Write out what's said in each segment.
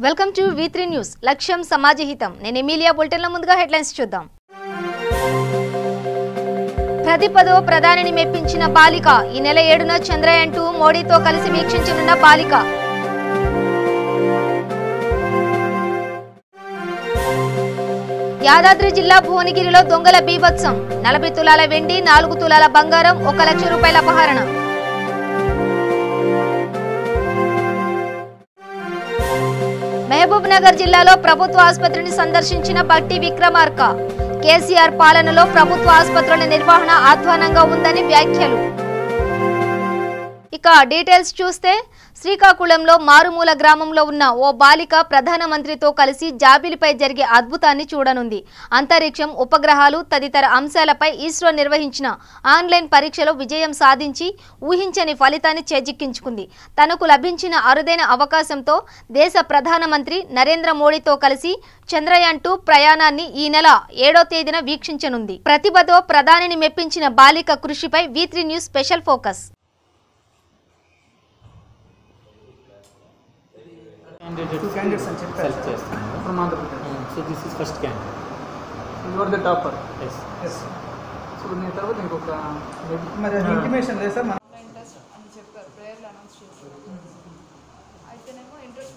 Welcome to V3 news లక్ష్యం సమాజహితం నేను Emilia బులెటిన్ల ముందుగా హెడ్లైన్స్ చూద్దాం ప్రతి 10వ ప్రధానిని మెప్పించిన బాలిక ఈ నెల 7న చంద్రయాన్ 2 మోడీతో కలిసి వీక్షించనున్న బాలిక యాదాద్రి జిల్లా భువనగిరిలో దొంగల బీభత్సం 40 తులాల వెండి 4 తులాల బంగారం 1 లక్ష రూపాయల అపహరణ మహబూబ్ నగర్ జిల్లాలో ప్రభుత్వ ఆసుపత్రిని సందర్శించిన బట్టి విక్రమార్క కేసీఆర్ పాలనలో ప్రభుత్వ ఆసుపత్రుల నిర్వహణ అధ్వానంగా ఉందని వ్యాఖ్యలు ఇక డీటెయిల్స్ చూస్తే శ్రీకాకుళంలో మారుమూల గ్రామంలో ఉన్న ఓ బాలిక ప్రధానమంత్రితో కలిసి జాబిలిపై జరిగే అద్భుతాన్ని చూడనుంది అంతరిక్షం ఉపగ్రహాలు తదితర అంశాలపై ఇస్రో నిర్వహించిన ఆన్లైన్ పరీక్షలో విజయం సాధించి ఊహించని ఫలితాన్ని చేజిక్కించుకుంది తనకు లభించిన అరుదైన అవకాశంతో దేశ ప్రధానమంత్రి నరేంద్ర మోడీతో కలిసి చంద్రయాన్ 2 ప్రయాణాన్ని ఈ నెల 7వ తేదీన వీక్షించనుంది ప్రతిభతో ప్రధానిని మెప్పించిన బాలిక కృషిపై V3 news special focus Two candidates and self test from Andhra Pradesh. So this is first candidate. You are the topper. Yes. Yes. So నేను తర్వాత ఇంకొక మరి ఇంటిమేషన్ లేదు సార్ ఇంట్రెస్ట్ అని చెప్పారు ప్రేయర్లు అనౌన్స్ చేశారు అయితేనేమో ఇంట్రెస్ట్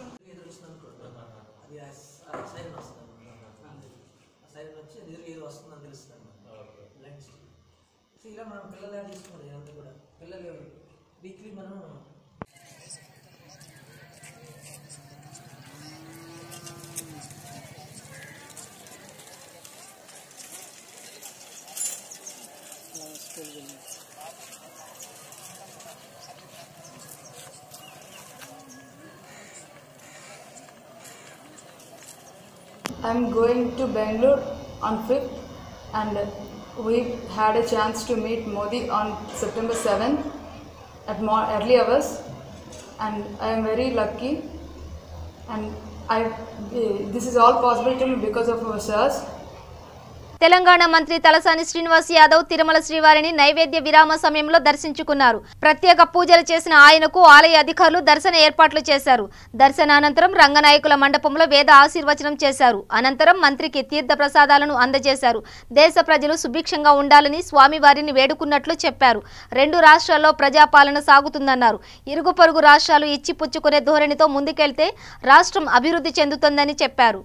అది సైన్ వస్తుంది సైన్ వచ్చి ఎదురు ఏదో వస్తుందని తెలుస్తుంది లైన్స్ సో ఇలా మనం పిల్లలు యాడ్ చేసుకోండి ఇదంతా కూడా పిల్లలు వీక్లీ మనం I'm going to Bangalore on 5th and we had a chance to meet Modi on September 7th at early hours and I am very lucky and this is all possible to me because of our sirs. Telangana మంత్రి తలసాని శ్రీనివాస్ యాదవ్ తిరుమల శ్రీవారిని నైవేద్య విరామ సమయంలో దర్శించుకున్నారు ప్రత్యేక పూజలు చేసిన ఆయనకు ఆలయ అధికారులు దర్శన ఏర్పాట్లు చేశారు దర్శనానంతరం రంగనాయకుల మండపంలో వేద ఆశీర్వచనం చేశారు అనంతరం మంత్రికి తీర్థ ప్రసాదాలను అందజేశారు దేశ ప్రజలు సుభిక్షంగా ఉండాలని స్వామివారిని వేడుకున్నట్లు చెప్పారు 2 రాష్ట్రాల్లో ప్రజాపాలన సాగుతుందన్నారు ఇరుగు పొరుగు రాష్ట్రాలు ఇచ్చిపుచ్చుకునే ధోరణితో ముందుకెళ్తే రాష్ట్రం అభివృద్ధి చెందుతుందని చెప్పారు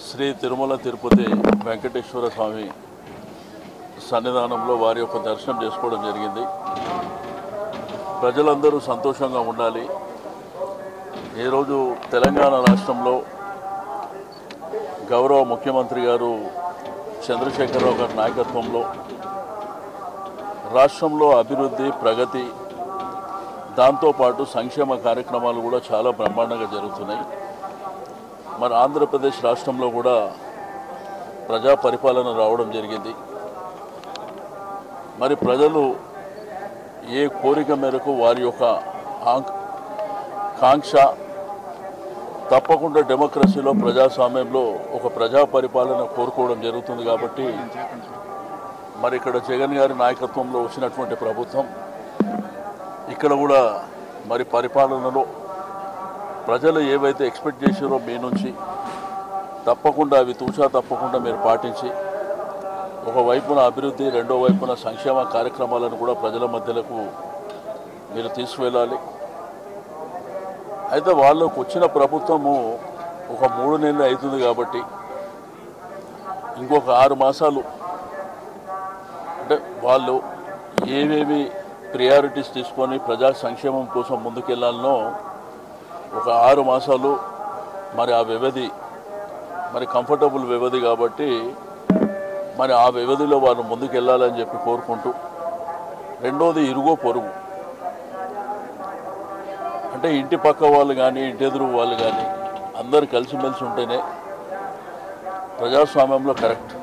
శ్రీ తిరుమల తిరుపతి వెంకటేశ్వర స్వామి సన్నిధానంలో వారి యొక్క దర్శనం చేసుకోవడం జరిగింది ప్రజలందరూ సంతోషంగా ఉండాలి ఈరోజు తెలంగాణ రాష్ట్రంలో గౌరవ ముఖ్యమంత్రి గారు చంద్రశేఖరరావు గారి నాయకత్వంలో రాష్ట్రంలో అభివృద్ధి ప్రగతి దాంతోపాటు సంక్షేమ కార్యక్రమాలు కూడా చాలా బ్రహ్మాండంగా జరుగుతున్నాయి మన ఆంధ్రప్రదేశ్ రాష్ట్రంలో కూడా ప్రజా పరిపాలన రావడం జరిగింది మరి ప్రజలు ఏ కోరిక మేరకు వారి యొక్క కాంక్ష తప్పకుండా డెమోక్రసీలో ప్రజాస్వామ్యంలో ఒక ప్రజా పరిపాలన కోరుకోవడం జరుగుతుంది కాబట్టి మరి ఇక్కడ జగన్ గారి నాయకత్వంలో వచ్చినటువంటి ప్రభుత్వం ఇక్కడ కూడా మరి పరిపాలనలో ప్రజలు ఏవైతే ఎక్స్పెక్ట్ చేశారో మీ నుంచి తప్పకుండా అవి తూచా తప్పకుండా మీరు పాటించి ఒకవైపున అభివృద్ధి రెండో వైపున సంక్షేమ కార్యక్రమాలను కూడా ప్రజల మధ్యలకు మీరు తీసుకువెళ్ళాలి అయితే వాళ్ళకు వచ్చిన ప్రభుత్వము ఒక 3 నెలలు అవుతుంది కాబట్టి ఇంకొక 6 మాసాలు అంటే వాళ్ళు ఏమేమి ప్రియారిటీస్ తీసుకొని ప్రజా సంక్షేమం కోసం ముందుకెళ్లాలనో ఒక 6 మాసాలు మరి ఆ వ్యవధి మరి కంఫర్టబుల్ వ్యవధి కాబట్టి మరి ఆ వ్యవధిలో వారు ముందుకెళ్ళాలని చెప్పి కోరుకుంటూ రెండోది ఇరుగో పొరుగు అంటే ఇంటి పక్క వాళ్ళు కానీ ఇంటి ఎదురు వాళ్ళు కానీ అందరు కలిసిమెలిసి ఉంటేనే ప్రజాస్వామ్యంలో కరెక్ట్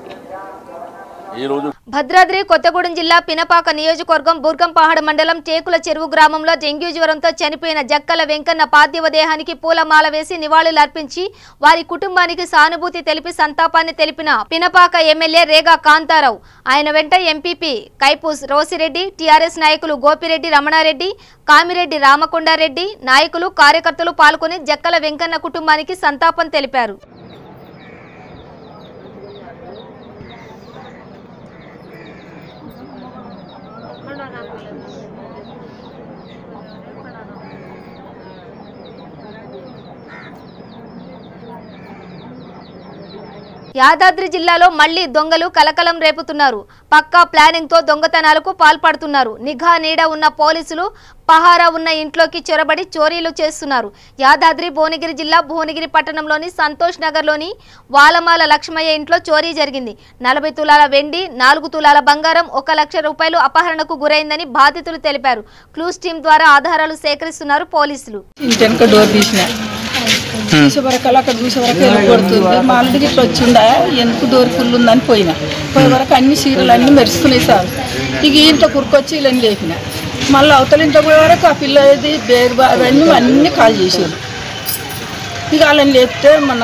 ఈరోజు భద్రాద్రి కొత్తగూడెం జిల్లా పినపాక నియోజకవర్గం బుర్గంపహాడ్ మండలం టేకుల చెరువు గ్రామంలో డెంగ్యూ జ్వరంతో చనిపోయిన జక్కల వెంకన్న పార్థివ దేహానికి పూలమాల వేసి నివాళులర్పించి వారి కుటుంబానికి సానుభూతి తెలిపి సంతాపాన్ని తెలిపిన పినపాక ఎమ్మెల్యే రేగా కాంతారావు. ఆయన వెంట ఎంపీపీ కైపూస్ రోసిరెడ్డి, టీఆర్ఎస్ నాయకులు గోపిరెడ్డి రమణారెడ్డి, కామిరెడ్డి రామకొండారెడ్డి, నాయకులు కార్యకర్తలు పాల్గొని జక్కల వెంకన్న కుటుంబానికి సంతాపం తెలిపారు. యాదాద్రి జిల్లాలో మళ్లీ దొంగలు కలకలం రేపుతున్నారు. పక్కా ప్లానింగ్ తో దొంగతనాలకు పాల్పడుతున్నారు. నిఘా నీడ ఉన్న పోలీసులు పహారా ఉన్న ఇంట్లోకి చొరబడి చోరీలు చేస్తున్నారు. యాదాద్రి భువనగిరి జిల్లా భువనగిరి పట్టణంలోని సంతోష్ నగర్లోని వాలమాల లక్ష్మయ్య ఇంట్లో చోరీ జరిగింది. 40 తులాల వెండి, 4 తులాల బంగారం, 1 లక్ష రూపాయలు అపహరణకు గురైందని బాధితులు తెలిపారు. క్లూస్ టీం ద్వారా ఆధారాలు సేకరిస్తున్నారు పోలీసులు. చూసేవరకు అక్కడ చూసేవరకు వెళ్ళిపోతుంది. మా అల్లుడికి ఇట్లా వచ్చిండా ఎందుకు డోర్ ఫుల్ ఉందని పోయినా పోయే వరకు అన్ని చీరలు అన్నీ మెరుసుకునే సార్. ఇక ఇంట్లో కురుకొచ్చి ఇలా లేపిన మళ్ళీ అవతల ఇంట్లో పోయే వరకు ఆ పిల్లది బేరు అవన్నీ అన్నీ కాల్ చేసేది. ఇక వాళ్ళని లేపితే మన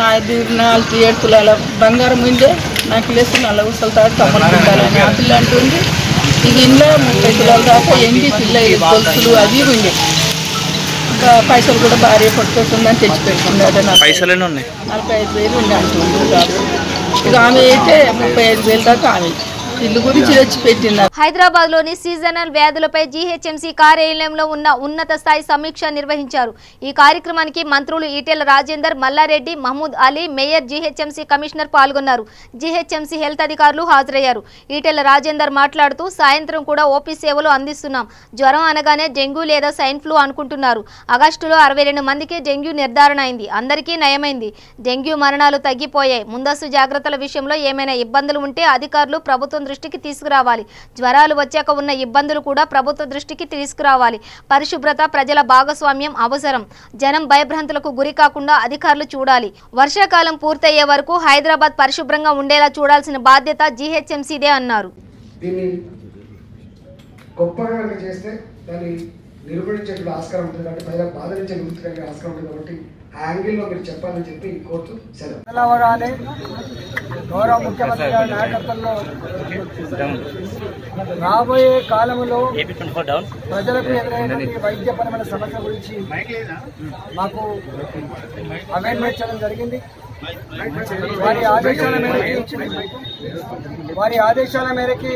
4 తులాల బంగారం ఉండే నాకు లేసి 4 ఊసల తాడు తమ్మలు ఉండాలని ఆ పిల్ల అంటుంది. ఇక ఇంట్లో 30 తులాల దాకా ఎండి పిల్ల గొలుసులు అవి ఉండే. ఇంకా పైసలు కూడా భార్య పట్టుకోకుండా తెచ్చిపెట్టుకున్నాడు. పైసలు 45,000 ఉండే అంటుంది కాదు. ఇక ఆమె అయితే 35,000 దాకా ఆమె ఇల్లు గురించి తెచ్చిపెట్టింది. హైదరాబాద్ లోని సీజనల్ వ్యాధులపై జీహెచ్ఎంసీ కార్యాలయంలో ఉన్న ఉన్నత స్థాయి సమీక్ష నిర్వహించారు. ఈ కార్యక్రమానికి మంత్రులు Etela Rajender, Malla Reddy, Mahmood Ali, mayor, GHMC commissioner పాల్గొన్నారు. జీహెచ్ఎంసీ హెల్త్ అధికారులు హాజరయ్యారు. ఈటెల రాజేందర్ మాట్లాడుతూ సాయంత్రం కూడా ఓపీ సేవలు అందిస్తున్నాం. జ్వరం అనగానే డెంగ్యూ లేదా స్వైన్ ఫ్లూ అనుకుంటున్నారు. ఆగస్టులో 62 మందికి డెంగ్యూ నిర్ధారణ అయింది. అందరికీ నయమైంది. డెంగ్యూ మరణాలు తగ్గిపోయాయి. ముందస్తు జాగ్రత్తల విషయంలో ఏమైనా ఇబ్బందులు ఉంటే అధికారులు ప్రభుత్వం దృష్టికి తీసుకురావాలి. జ్వరాలు వచ్చాక ఉన్న ఇబ్బందులు కూడా ప్రభుత్వ దృష్టికి తీసుకురావాలి. పరిశుభ్రత, ప్రజల భాగస్వామ్యం అవసరం. జనం భయభ్రాంతులకు గురి కాకుండా అధికారులు చూడాలి. వర్షాకాలం పూర్తయ్యే వరకు హైదరాబాద్ పరిశుభ్రంగా ఉండేలా చూడాల్సిన బాధ్యత జీహెచ్ఎంసీదే అన్నారు. నిరూపించేటువంటి ఆస్కారం ఉంటుంది కాబట్టి ప్రజలకు బాధనించే విముక్తి కలిగే ఆస్కారం ఉంటుంది కాబట్టి ఆ యాంగిల్లో మీరు చెప్పాలని చెప్పి కోరుతూ సెలవు. గౌరవ ముఖ్యమంత్రి గారి నాయకత్వంలో రాబోయే కాలంలో ప్రజలకు ఎదురైనటువంటి వైద్యపరమైన సమస్యల గురించి మాకు అవేర్నెస్ చేయడం జరిగింది. వారి ఆదేశాల మేరకి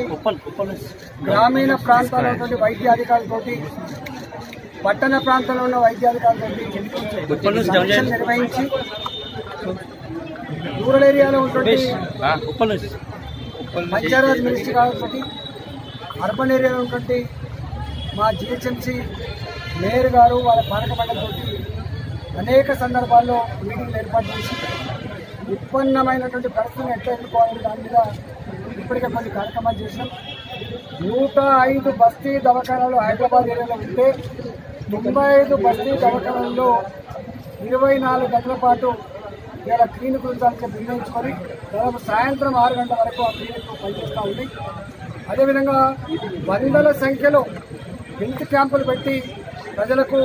గ్రామీణ ప్రాంతాల్లో ఉన్నటువంటి వైద్యాధికారులతోటి, పట్టణ ప్రాంతంలో ఉన్న వైద్యాధికారులతోటి నిర్వహించి రూరల్ ఏరియాలో ఉన్నటువంటి పంచాయతీరాజ్ మినిస్ట్రీ కాబట్టి అర్బన్ ఏరియాలో ఉన్నటువంటి మా జిహెచ్ఎంసీ మేయర్ గారు వాళ్ళ పాలక మండలితోటి అనేక సందర్భాల్లో మీటింగ్లు ఏర్పాటు చేసి ఉత్పన్నమైనటువంటి పరిస్థితిని ఎట్లా ఎదుర్కోవాలని దాని మీద ఇప్పటికే కొన్ని కార్యక్రమాలు చేసినాం. 105 బస్తీ దవాఖానాలు హైదరాబాద్ ఏరియాలో ఉంటే 95 బస్తీ దవాఖానాల్లో 24 గంటల పాటు ఇలా క్లినిక్ ఉంచాలని నిర్ణయించుకొని దాదాపు సాయంత్రం 6 గంటల వరకు ఆ క్లినిక్ పనిచేస్తూ ఉంది. అదేవిధంగా వందల సంఖ్యలో హెల్త్ క్యాంపులు పెట్టి ప్రజలకు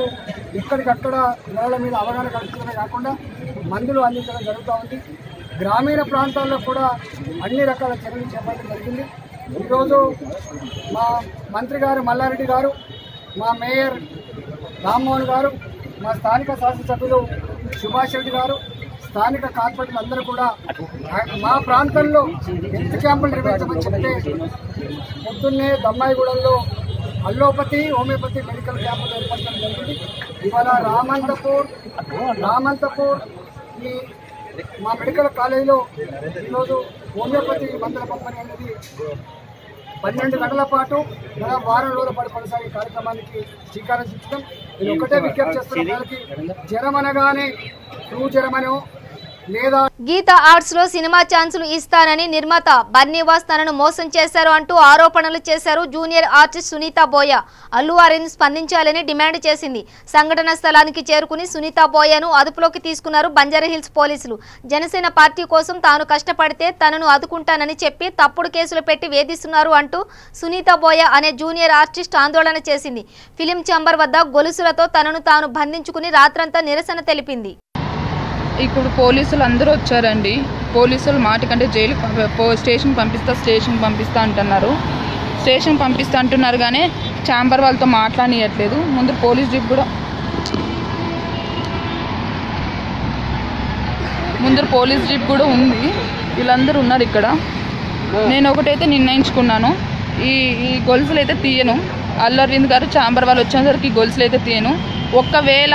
ఇక్కడికక్కడ జ్వరాల మీద అవగాహన కల్పించడమే కాకుండా మందులు అందించడం జరుగుతూ ఉంది. గ్రామీణ ప్రాంతాల్లో కూడా అన్ని రకాల చర్యలు చేపట్టడం జరిగింది. ఈరోజు మా మంత్రి గారు మల్లారెడ్డి గారు, మా మేయర్ రామ్మోహన్ గారు, మా స్థానిక శాసనసభ్యులు సుభాష్ రెడ్డి గారు, స్థానిక కార్పొరేటర్లు అందరూ కూడా మా ప్రాంతంలో హెల్త్ క్యాంపులు నిర్వహించమని చెప్తే పొద్దున్నే దమ్మాయిగూడెంలో అల్లోపతి, హోమియోపతి మెడికల్ క్యాంపులు ఏర్పడడం జరిగింది. ఇవాళ రామంతపూర్ ఈ మా మెడికల్ కాలేజీలో ఈరోజు హోమియోపతి మందుల పంపిణీ అనేది 12 గంటల పాటు వారం రోజుల పాటు కొనసాగే కార్యక్రమానికి శ్రీకారం చుట్టడం. నేను ఒకటే విజ్ఞప్తి చేస్తున్న వాళ్ళకి జ్వరం అనగానే ఫ్లూ జ్వరమనో లేదా గీత ఆర్ట్స్ లో సినిమా ఛాన్సులు ఇస్తానని నిర్మాత బన్నీవాస్ తనను మోసం చేశారు అంటూ ఆరోపణలు చేశారు జూనియర్ ఆర్టిస్ట్ సునీత బోయ. అల్లు అరవింద్ స్పందించాలని డిమాండ్ చేసింది. సంఘటన స్థలానికి చేరుకుని సునీత బోయను అదుపులోకి తీసుకున్నారు బంజారాహిల్స్ పోలీసులు. జనసేన పార్టీ కోసం తాను కష్టపడితే తనను ఆదుకుంటానని చెప్పి తప్పుడు కేసులు పెట్టి వేధిస్తున్నారు అంటూ సునీత బోయ అనే జూనియర్ ఆర్టిస్ట్ ఆందోళన చేసింది. ఫిలిం ఛాంబర్ వద్ద గొలుసులతో తనను తాను బంధించుకుని రాత్రంతా నిరసన తెలిపింది. ఇప్పుడు పోలీసులు అందరూ వచ్చారండి. పోలీసులు మాటకంటే జైలు స్టేషన్ పంపిస్తా అంటున్నారు. స్టేషన్ పంపిస్తా అంటున్నారు కానీ ఛాంబర్ వాళ్ళతో మాట్లాడనియట్లేదు. ముందు పోలీస్ జీప్ కూడా ఉంది. వీళ్ళందరూ ఉన్నారు ఇక్కడ. నేను ఒకటైతే నిర్ణయించుకున్నాను, ఈ గొలుసులు అయితే తీయను. అల్లు అరవింద్ గారు ఛాంబర్ వాళ్ళు వచ్చేసరికి ఈ గొలుసులు అయితే తీయను. ఒకవేళ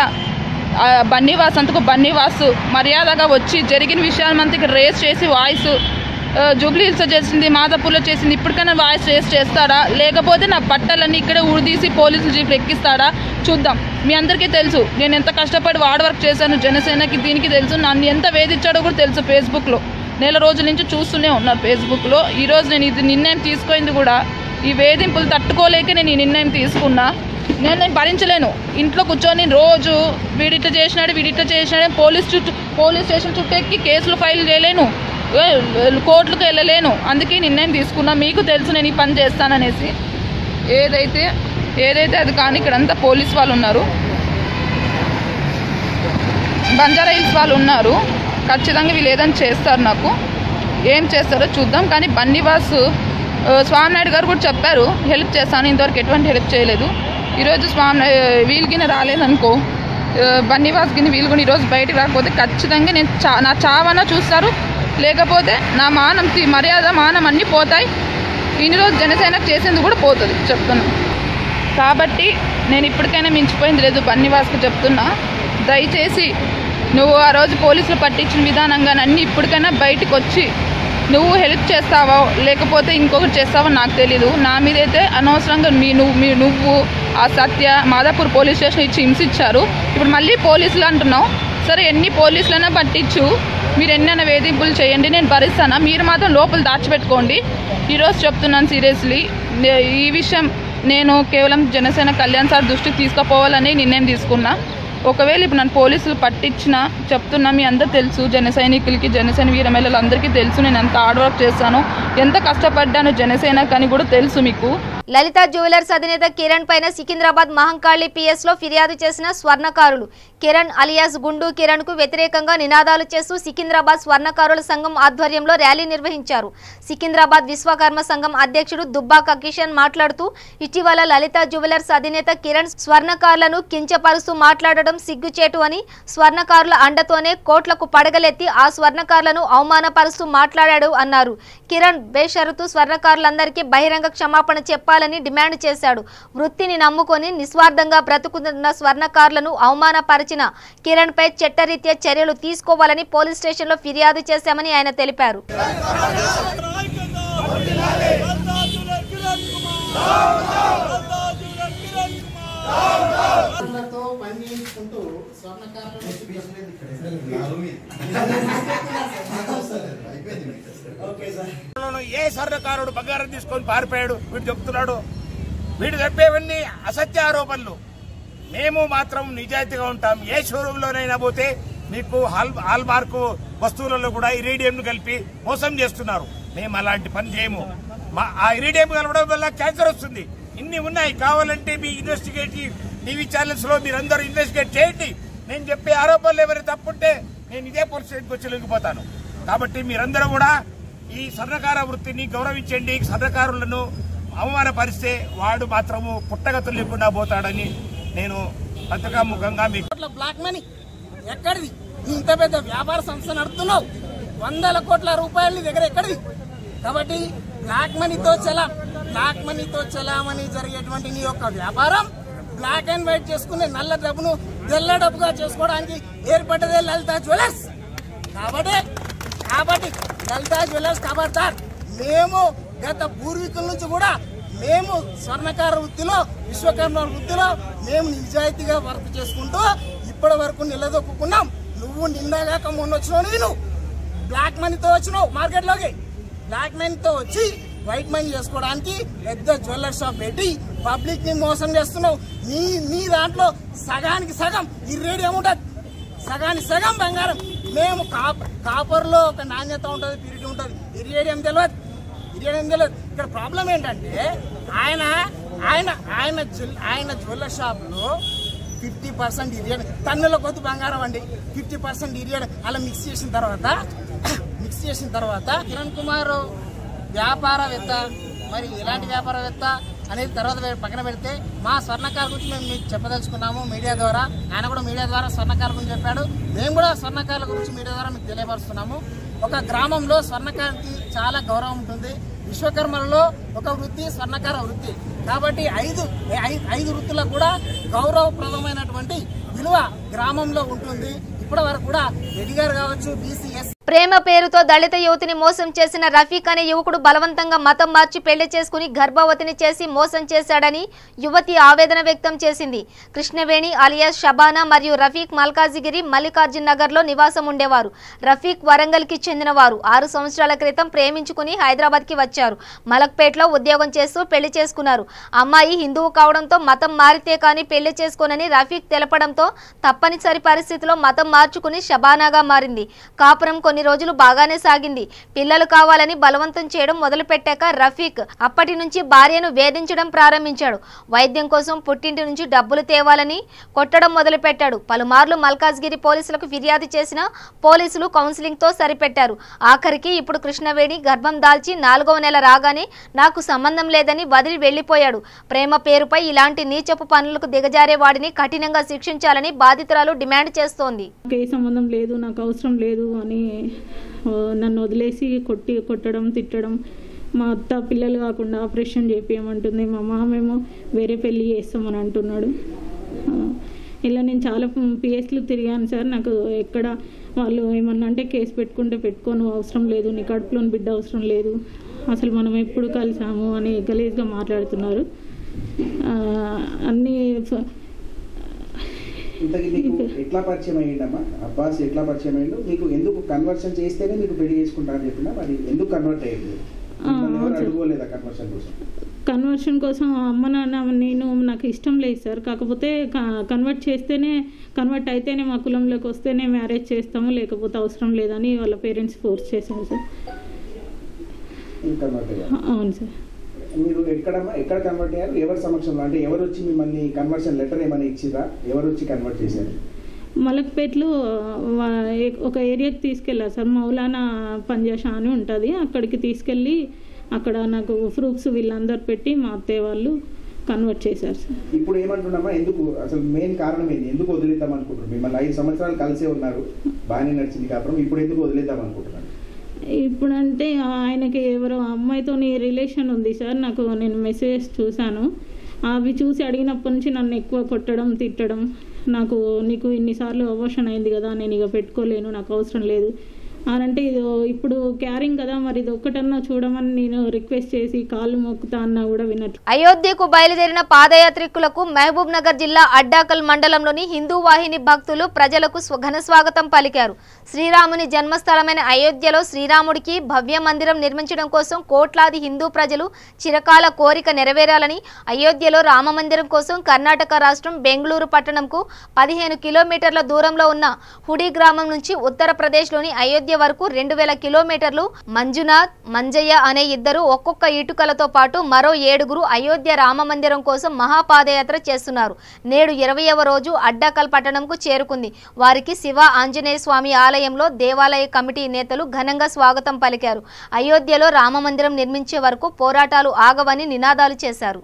బన్నీవాస్ అంతకు బన్నీవాసు మర్యాదగా వచ్చి జరిగిన విషయాలంతకి రేస్ చేసి వాయిస్ జూబ్లీ హిల్స్లో చేసింది, మాదాపూర్లో చేసింది, ఇప్పటికైనా వాయిస్ రేస్ చేస్తాడా, లేకపోతే నా బట్టలన్నీ ఇక్కడే ఊడిదీసి పోలీసులు జీపులు ఎక్కిస్తాడా చూద్దాం. మీ అందరికీ తెలుసు నేను ఎంత కష్టపడి హార్డ్ వర్క్ చేశాను జనసేనకి, దీనికి తెలుసు. నన్ను ఎంత వేధించాడో కూడా తెలుసు. ఫేస్బుక్లో నెల రోజుల నుంచి చూస్తూనే ఉన్నారు. ఫేస్బుక్లో ఈరోజు నేను ఇది నిర్ణయం తీసుకుంది కూడా ఈ వేధింపులు తట్టుకోలేక నేను ఈ నిర్ణయం తీసుకున్నా. నేను భరించలేను. ఇంట్లో కూర్చొని రోజు వీడిట్లా చేసినాడు పోలీస్ స్టేషన్ చుట్టూ ఎక్కి కేసులు ఫైల్ చేయలేను, కోర్టులకు వెళ్ళలేను. అందుకే నిర్ణయం తీసుకున్నా. మీకు తెలుసు నేను ఈ పని చేస్తాననేసి. ఏదైతే అది కానీ ఇక్కడంతా పోలీస్ వాళ్ళు ఉన్నారు, బంజారాహిల్స్ వాళ్ళు ఉన్నారు. ఖచ్చితంగా వీళ్ళు ఏదైనా చేస్తారు. నాకు ఏం చేస్తారో చూద్దాం. కానీ బన్నీవాస్ స్వామినాయుడు గారు కూడా చెప్పారు హెల్ప్ చేస్తాను, ఇంతవరకు ఎటువంటి హెల్ప్ చేయలేదు. ఈరోజు వీళ్ళకిన రాలేదనుకో, బన్నీవాస్ గిని వీళ్ళు కూడా ఈరోజు బయటకు రాకపోతే ఖచ్చితంగా నేను నా చావన్నా చూస్తారు, లేకపోతే నా మర్యాద మానం అన్నీ పోతాయి. ఇన్ని రోజు జనసేనకు చేసేందుకు కూడా పోతుంది చెప్తున్నా. కాబట్టి నేను ఇప్పటికైనా మించిపోయింది లేదు. బన్నీవాస్కి చెప్తున్నా, దయచేసి నువ్వు ఆ రోజు పోలీసులు పట్టించిన విధానంగా అన్నీ ఇప్పటికైనా బయటకు వచ్చి నువ్వు హెల్ప్ చేస్తావో లేకపోతే ఇంకొకటి చేస్తావో నాకు తెలీదు. నా మీదైతే అనవసరంగా నువ్వు ఆ సత్య మాదాపూర్ పోలీస్ స్టేషన్ ఇచ్చి హింసించారు. ఇప్పుడు మళ్ళీ పోలీసులు అంటున్నావు. సరే ఎన్ని పోలీసులైనా పట్టించు, మీరు ఎన్నైనా వేధింపులు చేయండి, నేను భరిస్తానా. మీరు మాత్రం లోపల దాచిపెట్టుకోండి. ఈరోజు చెప్తున్నాను సీరియస్లీ, ఈ విషయం నేను కేవలం జనసేన కళ్యాణ్ సార్ దృష్టికి తీసుకుపోవాలని నిర్ణయం తీసుకున్నా. ఒకవేళ ఇప్పుడు నన్ను పోలీసులు పట్టించినా చెప్తున్నా, మీ అందరూ తెలుసు, జన సైనికులకి జనసేన వీరమహిళలు అందరికీ తెలుసు నేను ఎంత హార్డ్ వర్క్ చేస్తాను, ఎంత కష్టపడ్డాను జనసేనకు అని కూడా తెలుసు మీకు. లలిత జ్యువెలర్స్ అధినేత కిరణ్ పైన సికింద్రాబాద్ మహంకాళి పిఎస్ లో ఫిర్యాదు చేసిన స్వర్ణకారులు. కిరణ్ అలియాస్ గుండు కిరణ్ కు వ్యతిరేకంగా నినాదాలు చేస్తూ సికింద్రాబాద్ స్వర్ణకారుల సంఘం ఆధ్వర్యంలో ర్యాలీ నిర్వహించారు. సికింద్రాబాద్ విశ్వకర్మ సంఘం అధ్యక్షుడు దుబ్బాక కిషన్ మాట్లాడుతూ, ఇటీవల లలిత జ్యువెలర్స్ అధినేత కిరణ్ స్వర్ణకారులను కించపరుస్తూ మాట్లాడడం సిగ్గుచేటు అని, స్వర్ణకారుల అండతోనే కోట్లకు పడగలెత్తి ఆ స్వర్ణకారులను అవమానపరుస్తూ మాట్లాడాడు అన్నారు. కిరణ్ బేషరతు స్వర్ణకారులందరికీ బహిరంగ క్షమాపణ చెప్పాలని డిమాండ్ చేశాడు. వృత్తిని నమ్ముకొని నిస్వార్థంగా బ్రతుకుతున్న స్వర్ణకారులను అవమానపరిచిన కిరణ్ పై చట్టరీత్యా చర్యలు తీసుకోవాలని పోలీస్ స్టేషన్లో ఫిర్యాదు చేశామని ఆయన తెలిపారు. ఏ స్వర్ణకారుడు బంగారం తీసుకొని పారిపోయాడు వీడు చెప్తున్నాడు. వీడు చెప్పేవన్నీ అసత్య ఆరోపణలు. మేము మాత్రం నిజాయితీగా ఉంటాం. ఏ షోరూంలోనైనా పోతే మీకు హాల్ మార్కు వస్తువులలో కూడా ఇరీడియం కలిపి మోసం చేస్తున్నారు. మేము అలాంటి పని చేయము. ఆ ఇరీడియం కలవడం వల్ల క్యాన్సర్ వస్తుంది. ఇన్ని ఉన్నాయి. కావాలంటే మీ ఇన్వెస్టిగేటివ్ టీవీ ఛానల్స్ లో మీరందరూ ఇన్వెస్టిగేట్ చేయండి. నేను చెప్పే ఆరోపణలు ఎవరైనా తప్పుంటే నేను ఇదే పోలీస్ స్టేషన్కి వచ్చి లొంగిపోతాను. కాబట్టి మీరందరూ కూడా ఈ స్వర్ణకార వృత్తిని గౌరవించండి. స్వర్ణకారులను అవమానపరిస్తే వాడు మాత్రము పుట్టగతులు లేకుండా పోతాడని నేను పత్రికాముఖంగా మీకు. బ్లాక్ మనీ ఎక్కడిది? ఇంత పెద్ద వ్యాపార సంస్థ నడుపుతున్నావు, 100 కోట్ల రూపాయలు నీ దగ్గర ఎక్కడిది? కాబట్టి బ్లాక్ మనీతో చలామణి జరిగేటువంటి నీ యొక్క వ్యాపారం బ్లాక్ అండ్ వైట్ చేసుకునే నల్ల డబ్బును తెల్ల డబ్బుగా చేసుకోవడానికి ఏర్పడ్డదే లలిత జ్యువెలర్స్. కాబట్టి లలిత జ్యువెలర్స్ ఖబర్దార్. మేము గత పూర్వీకుల నుంచి కూడా మేము స్వర్ణకార వృత్తిలో, విశ్వకర్మ వృత్తిలో మేము నిజాయితీగా వర్క్ చేసుకుంటూ ఇప్పటి వరకు నిలదొక్కున్నాం. నువ్వు నిన్నగాక మొన్న వచ్చినావు, నేను బ్లాక్ మనీతో వచ్చినావు మార్కెట్లోకి. బ్లాక్ మనీతో వచ్చి వైట్ మనీ చేసుకోవడానికి పెద్ద జ్యువెలర్ షాప్ పెట్టి పబ్లిక్ ని మోసం చేస్తున్నావు. నీ దాంట్లో సగానికి సగం ఇర్రేడియం ఉంటుంది, సగానికి సగం బంగారం. మేము కాపర్లో ఒక నాణ్యత ఉంటుంది, ప్యూరిటీ ఉంటుంది, ఇర్రేడియం తెలియదు. ఇక్కడ ప్రాబ్లం ఏంటంటే ఆయన జ్యువెలర్ షాప్లో 50% ఇరియడ్, టన్నుల కొద్ది బంగారం అండి, 50% ఇరియడ్ అలా మిక్స్ చేసిన తర్వాత కిరణ్ కుమార్ వ్యాపారవేత్త, మరి ఎలాంటి వ్యాపారవేత్త అనేది తర్వాత పక్కన పెడితే మా స్వర్ణకార గురించి మేము మీకు చెప్పదలుచుకున్నాము మీడియా ద్వారా. ఆయన కూడా మీడియా ద్వారా స్వర్ణకార గురించి చెప్పాడు, మేము కూడా స్వర్ణకారుల గురించి మీడియా ద్వారా మీకు తెలియపరుస్తున్నాము. ఒక గ్రామంలో స్వర్ణకారికి చాలా గౌరవం ఉంటుంది. విశ్వకర్మలలో ఒక వృత్తి స్వర్ణకార వృత్తి కాబట్టి ఐదు వృత్తులకు కూడా గౌరవప్రదమైనటువంటి విలువ గ్రామంలో ఉంటుంది. ఇప్పటి వరకు కూడా రెడ్డి గారు కావచ్చు, బీసీఎస్ ప్రేమ పేరుతో దళిత యువతిని మోసం చేసిన రఫీక్ అనే యువకుడు బలవంతంగా మతం మార్చి పెళ్లి చేసుకుని గర్భవతిని చేసి మోసం చేశాడని యువతి ఆవేదన వ్యక్తం చేసింది. కృష్ణవేణి అలియాస్ షబానా మరియు రఫీక్ మల్కాజిగిరి మల్లికార్జున్ నగర్ లో నివాసం ఉండేవారు. రఫీక్ వరంగల్ కి చెందినవారు. 6 సంవత్సరాల క్రితం ప్రేమించుకుని హైదరాబాద్ కి వచ్చారు. మలక్పేటలో ఉద్యోగం చేస్తూ పెళ్లి చేసుకున్నారు. అమ్మాయి హిందువు కావడంతో మతం మారితే కానీ పెళ్లి చేసుకోనని రఫీక్ తెలపడంతో తప్పనిసరి పరిస్థితిలో మతం మార్చుకుని షబానాగా మారింది. కాపురం కొన్ని రోజులు బాగానే సాగింది. పిల్లలు కావాలని బలవంతం చేయడం మొదలుపెట్టాక రఫీక్ అప్పటి నుంచి భార్యను వేధించడం ప్రారంభించాడు. వైద్యం కోసం పుట్టింటి నుంచి డబ్బులు తేవాలని కొట్టడం మొదలుపెట్టాడు. పలుమార్లు మల్కాజ్గిరి పోలీసులకు ఫిర్యాదు చేసిన పోలీసులు కౌన్సిలింగ్ తో సరిపెట్టారు. ఆఖరికి ఇప్పుడు కృష్ణవేణి గర్భం దాల్చి 4వ నెల రాగానే నాకు సంబంధం లేదని వదిలి వెళ్లిపోయాడు. ప్రేమ పేరుపై ఇలాంటి నీచపు పనులకు దిగజారే వాడిని కఠినంగా శిక్షించాలని బాధితురాలు డిమాండ్ చేస్తోంది. ఏ సంబంధం లేదు, నాకు అవసరం లేదు అని నన్ను వదిలేసి కొట్టడం తిట్టడం. మా అత్త పిల్లలు కాకుండా ఆపరేషన్ చేపించమంటుంది. మా మామేమో వేరే పెళ్ళి చేస్తామని అంటున్నాడు. ఇలా నేను చాలా పిఎస్లు తిరిగాను సార్. నాకు ఎక్కడ వాళ్ళు ఏమన్నా అంటే కేసు పెట్టుకుంటే పెట్టుకోను, అవసరం లేదు, నీ కడుపులోని బిడ్డ అవసరం లేదు, అసలు మనం ఎప్పుడు కలిసాము అని గలీజ్గా మాట్లాడుతున్నారు. అన్నీ ఇంతకీ మీకు ఎట్లా పరిచయం అయ్యిందమ్మా? అబ్బాస్ ఎట్లా పరిచయం అయ్యిండు? మీకు ఎందుకు కన్వర్షన్ చేస్తేనే మీకు పెళ్లి చేసుకుంటారని చెప్పినా మరి ఎందుకు కన్వర్ట్ అయ్యింది? అడుగుకోలేదా కన్వర్షన్ కోసం? కన్వర్షన్ కోసం అమ్మ నాన్న నేను నాకు ఇష్టం లేదు సార్. కాకపోతే కన్వర్ట్ అయితేనే మా కులంలోకి వస్తేనే మ్యారేజ్ చేస్తాము, లేకపోతే అవసరం లేదని వాళ్ళ పేరెంట్స్ ఫోర్స్ చేశారు సార్. అవును సార్. మీరు ఎక్కడ కన్వర్ట్ అయ్యారు? ఎవరి సమక్షంలో? అంటే ఎవరు వచ్చి మిమ్మల్ని కన్వర్షన్ లెటర్ ఏమైనా ఇచ్చిరా? ఎవరు వచ్చి కన్వర్ట్ చేశారు? మలక్పేటలో ఒక ఏరియాకి తీసుకెళ్ళారు సార్. మౌలానా పంజాషా అని ఉంటుంది, అక్కడికి తీసుకెళ్ళి అక్కడ నాకు ప్రూఫ్స్ వీళ్ళందరూ పెట్టి మా అత్తయ్య వాళ్ళు కన్వర్ట్ చేశారు సార్. ఇప్పుడు ఏమంటున్నామా, ఎందుకు అసలు మెయిన్ కారణం ఏంటి? ఎందుకు వదిలేద్దాం అనుకుంటున్నారు? మిమ్మల్ని 5 సంవత్సరాలు కలిసే ఉన్నారు, బాగానే నడిచింది కాపురం, ఇప్పుడు ఎందుకు వదిలేద్దాం అనుకుంటున్నారు? ఇప్పుడంటే ఆయనకి ఎవరో అమ్మాయితో రిలేషన్ ఉంది సార్. నేను మెసేజెస్ చూశాను, అవి చూసి అడిగినప్పటి నుంచి నన్ను ఎక్కువ కొట్టడం తిట్టడం. నీకు ఇన్నిసార్లు అబార్షన్ అయింది కదా, నేను ఇక పెట్టుకోలేను, నాకు అవసరం లేదు అని అంటే ఇది ఇప్పుడు క్యారింగ్ కదా, మరి ఇది ఒక్కటన్నా చూడమని నేను రిక్వెస్ట్ చేసి కాళ్ళు మొక్కుతా అన్నా కూడా వినట్టు. అయోధ్యకు బయలుదేరిన పాదయాత్రికులకు మహబూబ్ నగర్ జిల్లా అడ్డాకల్ మండలంలోని హిందూ వాహిని భక్తులు ప్రజలకు ఘన స్వాగతం పలికారు. శ్రీరాముని జన్మస్థలమైన అయోధ్యలో శ్రీరాముడికి భవ్య మందిరం నిర్మించడం కోసం కోట్లాది హిందూ ప్రజలు చిరకాల కోరిక నెరవేరాలని అయోధ్యలో రామ మందిరం కోసం కర్ణాటక రాష్ట్రం బెంగళూరు పట్టణంకు 15 కిలోమీటర్ల దూరంలో ఉన్న హుడి గ్రామం నుంచి ఉత్తరప్రదేశ్లోని అయోధ్య వరకు 2000 కిలోమీటర్లు మంజునాథ్, మంజయ్య అనే ఇద్దరు ఒక్కొక్క ఇటుకలతో పాటు మరో 7గురు అయోధ్య రామ మందిరం కోసం మహాపాదయాత్ర చేస్తున్నారు. నేడు 20వ రోజు అడ్డాకల్ పట్టణంకు చేరుకుంది. వారికి శివ ఆంజనేయ స్వామి ఆలయంలో దేవాలయ కమిటీ నేతలు ఘనంగా స్వాగతం పలికారు. అయోధ్యలో రామ మందిరం నిర్మించే వరకు పోరాటాలు ఆగవని నినాదాలు చేశారు.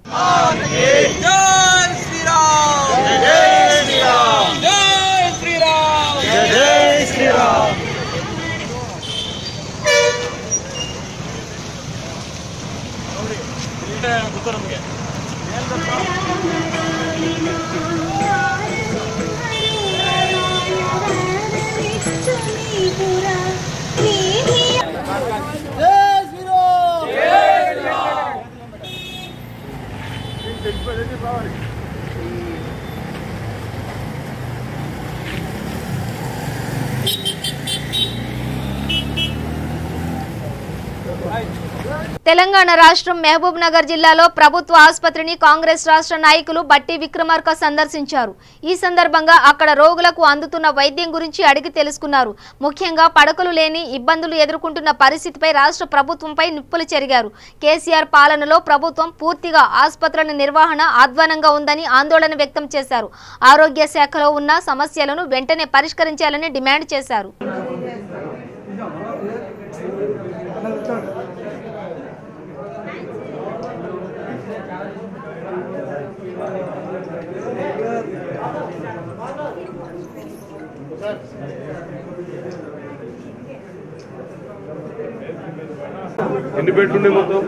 తెలంగాణ రాష్ట్రం మహబూబ్ నగర్ జిల్లాలో ప్రభుత్వ ఆసుపత్రిని కాంగ్రెస్ రాష్ట్ర నాయకులు బట్టి విక్రమార్క సందర్శించారు. ఈ సందర్భంగా అక్కడ రోగులకు అందుతున్న వైద్యం గురించి అడిగి తెలుసుకున్నారు. ముఖ్యంగా పడకలు లేని ఇబ్బందులు ఎదుర్కొంటున్న పరిస్థితిపై రాష్ట్ర ప్రభుత్వంపై నిప్పులు చెరిగారు. కేసీఆర్ పాలనలో ప్రభుత్వం పూర్తిగా ఆసుపత్రుల నిర్వహణ అధ్వానంగా ఉందని ఆందోళన వ్యక్తం చేశారు. ఆరోగ్య శాఖలో ఉన్న సమస్యలను వెంటనే పరిష్కరించాలని డిమాండ్ చేశారు. ఎన్ని బెడ్లు ఉన్నాయి మొత్తం?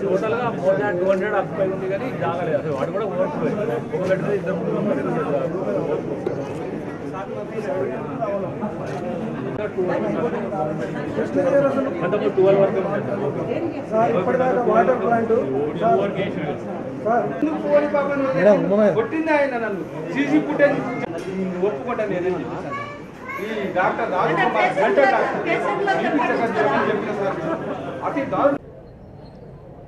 టోటల్గా మోర్ దాన్ 200 ఆక్యుపై ఉంది, కానీ జాగలేదు అసలు. వాడు కూడా ఓడిపోయింది. ఒక బెడ్ ఇద్దరు అంతప్పుడు 12 వరకు కొట్టింది ఆయన నన్ను. సీసీ ఫుటేజ్ ఒప్పుకుంటాను నేనేం చెప్పేసాను. ఈ డాక్టర్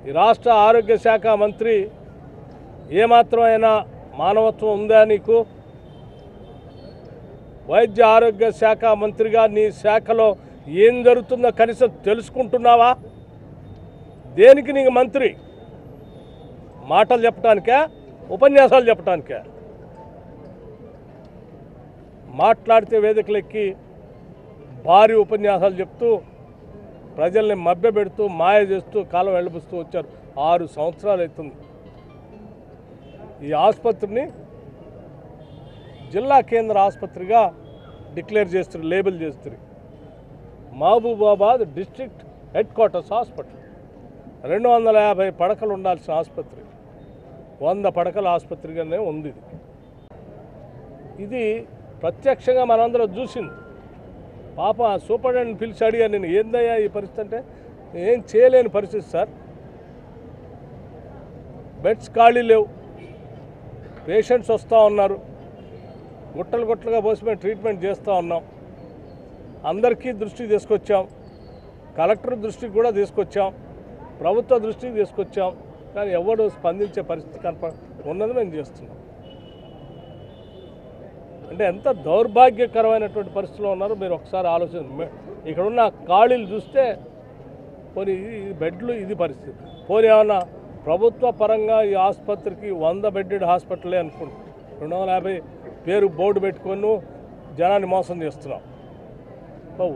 ఈ రాష్ట్ర ఆరోగ్య శాఖ మంత్రి ఏమాత్రమైనా మానవత్వం ఉందా నీకు? వైద్య ఆరోగ్య శాఖ మంత్రిగా నీ శాఖలో ఏం జరుగుతుందో కనీసం తెలుసుకుంటున్నావా? దేనికి నీకు మంత్రి? మాటలు చెప్పడానికే, ఉపన్యాసాలు చెప్పడానికే? మాట్లాడితే వేదికలెక్కి భారీ ఉపన్యాసాలు చెప్తూ ప్రజల్ని మభ్యపెడుతూ మాయ చేస్తూ కాలం వెళ్ళబుస్తూ వచ్చారు. 6 సంవత్సరాలు అవుతుంది. ఈ ఆసుపత్రిని జిల్లా కేంద్ర ఆసుపత్రిగా డిక్లేర్ చేస్తారు, లేబుల్ చేస్తారు. Mahabubabad district head quarters hospital 250 పడకలు ఉండాల్సిన ఆసుపత్రి 100 పడకల ఆసుపత్రిగానే ఉంది. ఇది ప్రత్యక్షంగా మనందరం చూసింది. పాప సూపరింటెండెంట్ పిలిచి అడిగా, నేను ఏందయ్యా ఈ పరిస్థితి అంటే, ఏం చేయలేని పరిస్థితి సార్. బెడ్స్ ఖాళీ లేవు, పేషెంట్స్ వస్తూ ఉన్నారు, గుట్టలు గుట్టలుగా పోసి మేము ట్రీట్మెంట్ చేస్తూ ఉన్నాం. అందరికీ దృష్టికి తీసుకొచ్చాం, కలెక్టర్ దృష్టికి కూడా తీసుకొచ్చాం, ప్రభుత్వ దృష్టికి తీసుకొచ్చాం. కానీ ఎవరు స్పందించే పరిస్థితి ఉన్నది మేము చేస్తున్నాం. అంటే ఎంత దౌర్భాగ్యకరమైనటువంటి పరిస్థితిలో ఉన్నారో మీరు ఒకసారి ఆలోచన. ఇక్కడ ఉన్న ఖాళీలు చూస్తే పోనీ ఈ బెడ్లు ఇది పరిస్థితి. పోనీ ఏమన్నా ప్రభుత్వ పరంగా ఈ ఆసుపత్రికి 100 బెడ్డెడ్ హాస్పిటలే అనుకుంటాం. 250 పేరు బోర్డు పెట్టుకొని జనాన్ని మోసం చేస్తున్నాం.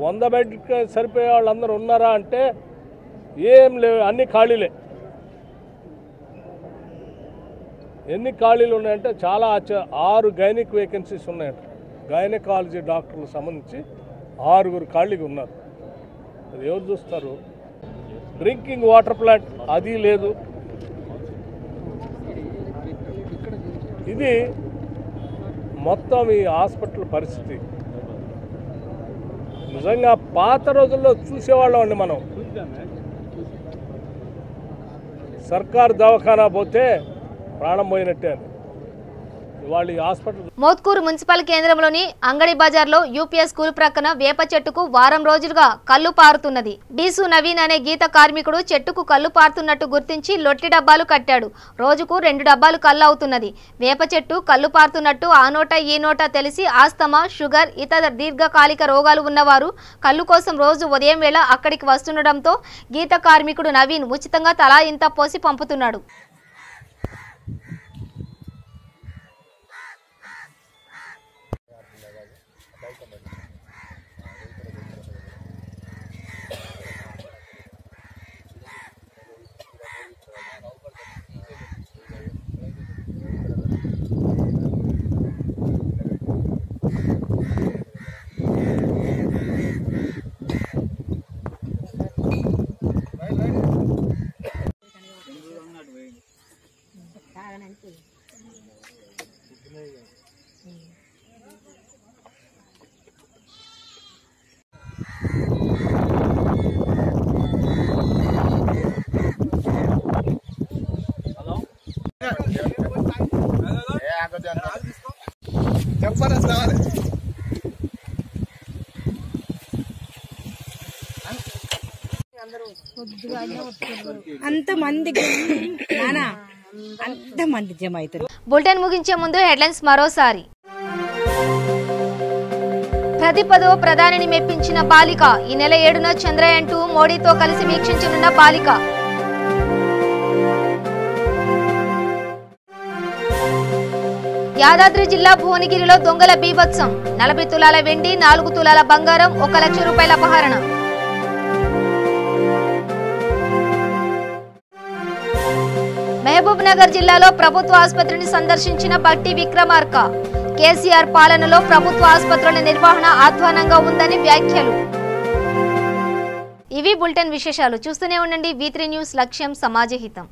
100 బెడ్కి సరిపోయే వాళ్ళందరూ ఉన్నారా అంటే ఏం లేవు, అన్ని ఖాళీలే. ఎన్ని ఖాళీలు ఉన్నాయంటే చాలా 6 గైనిక్ వేకెన్సీస్ ఉన్నాయంట. గైనకాలజీ డాక్టర్లకు సంబంధించి 6 ఖాళీగా ఉన్నారు. అది ఎవరు చూస్తారు? డ్రింకింగ్ వాటర్ ప్లాంట్ అది లేదు. ఇది మొత్తం ఈ హాస్పిటల్ పరిస్థితి. నిజంగా పాత రోజుల్లో చూసేవాళ్ళం అండి మనం. సర్కారు దవాఖానా పోతే ప్రాణం పోయినట్టే అని. ఇవాళ ఈ హాస్పిటల్ మోత్కూరు మున్సిపల్ కేంద్రంలోని అంగడి బజార్లో యూపీఎస్ స్కూల్ ప్రక్కన వేప చెట్టుకు వారం రోజులుగా కల్లు పారుతున్నది. డీసు నవీన్ అనే గీత కార్మికుడు చెట్టుకు కల్లు పారుతున్నట్టు గుర్తించి లొట్టి డబ్బాలు కట్టాడు. రోజుకు 2 డబ్బాలు కల్లు అవుతున్నది. వేప చెట్టు కల్లు పారుతున్నట్టు ఆ నోట ఈ నోట తెలిసి ఆస్తమా, షుగర్, ఇతర దీర్ఘకాలిక రోగాలు ఉన్నవారు కల్లు కోసం రోజు ఉదయం వేళ అక్కడికి వస్తుండటంతో గీత కార్మికుడు నవీన్ ఉచితంగా తలా ఇంత పోసి పంపుతున్నాడు. అంతమంది నానా అంతమంది జమ అవుతారు. బులెటిన్ ముగించే ముందు హెడ్లైన్స్ మరోసారి. ప్రతి 10వ ప్రధానిని మెప్పించిన బాలిక. ఈ నెల 7న చంద్రయాన్-2 మోడీతో కలిసి వీక్షించనున్న బాలిక. యాదాద్రి జిల్లా భువనగిరిలో దొంగల బీభత్సం. 40 తులాల వెండి, 4 తులాల బంగారం, 1 లక్ష రూపాయల అపహరణ. మహబూబ్ నగర్ జిల్లాలో ప్రభుత్వ ఆసుపత్రిని సందర్శించిన బట్టి విక్రమార్క. కేసీఆర్ పాలనలో ప్రభుత్వ ఆసుపత్రుల నిర్వహణ అధ్వానంగా ఉందని వ్యాఖ్యలు. ఇవి బులెటిన్ విశేషాలు. చూస్తూనే ఉండండి V3 న్యూస్. లక్ష్యం సమాజహితం.